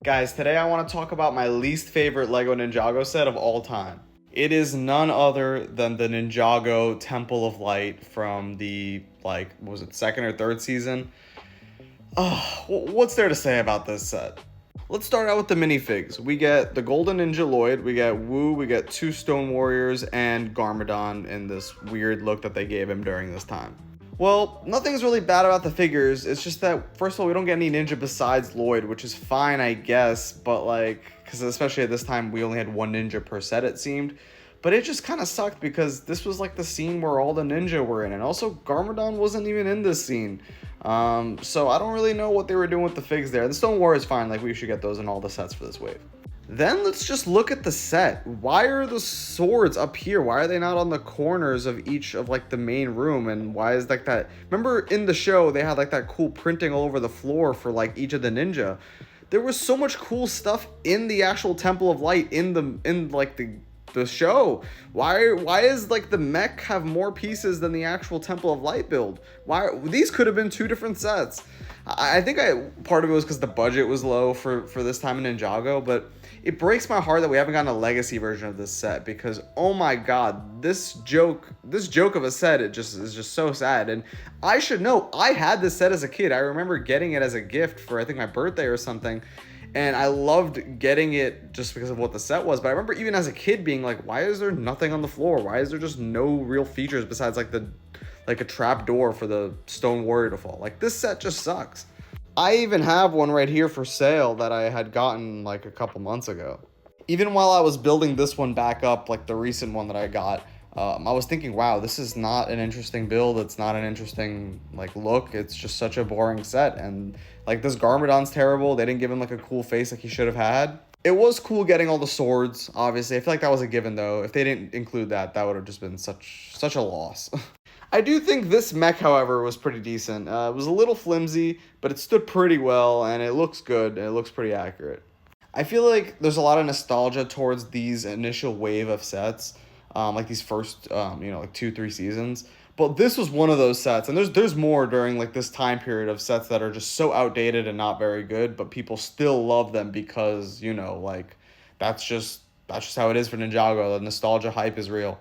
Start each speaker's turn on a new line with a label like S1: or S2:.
S1: Guys, today I want to talk about my least favorite LEGO Ninjago set of all time. It is none other than the Ninjago Temple of Light from the, what was it, second or third season? Oh, what's there to say about this set? Let's start out with the minifigs. We get the Golden Ninja Lloyd, we get Wu, we get two Stone Warriors, and Garmadon in this weird look that they gave him during this time. Well, nothing's really bad about the figures. It's just that, first of all, we don't get any ninja besides Lloyd, which is fine, I guess, but because especially at this time, we only had one ninja per set, it seemed. But it just kind of sucked because this was like the scene where all the ninja were in, and also Garmadon wasn't even in this scene. So I don't really know what they were doing with the figs there. The Stone War is fine, like we should get those in all the sets for this wave. Then let's just look at the set. Why are the swords up here? Why are they not on the corners of each of the main room? And why is that? Remember in the show they had that cool printing all over the floor for each of the ninja. There was so much cool stuff in the actual Temple of Light in the show. Why is the mech have more pieces than the actual Temple of Light build? Why these could have been two different sets. I think part of it was because the budget was low for this time in Ninjago, but it breaks my heart that we haven't gotten a legacy version of this set because oh my god, this joke of a set is just so sad. And I should know, I had this set as a kid. I remember getting it as a gift for I think my birthday or something. And I loved getting it just because of what the set was. But I remember even as a kid being like, why is there nothing on the floor? Why is there just no real features besides a trap door for the Stone Warrior to fall? This set just sucks. I even have one right here for sale that I had gotten a couple months ago. Even while I was building this one back up, the recent one that I got, I was thinking, wow, this is not an interesting build. It's not an interesting look. It's just such a boring set. And this Garmadon's terrible. They didn't give him a cool face like he should have had. It was cool getting all the swords, obviously. I feel like that was a given though. If they didn't include that, that would have just been such a loss. I do think this mech, however, was pretty decent. It was a little flimsy, but it stood pretty well, and it looks good, and it looks pretty accurate. I feel like there's a lot of nostalgia towards these initial wave of sets, these first, 2-3 seasons. But this was one of those sets, and there's more during this time period of sets that are just so outdated and not very good, but people still love them because that's just how it is for Ninjago. The nostalgia hype is real.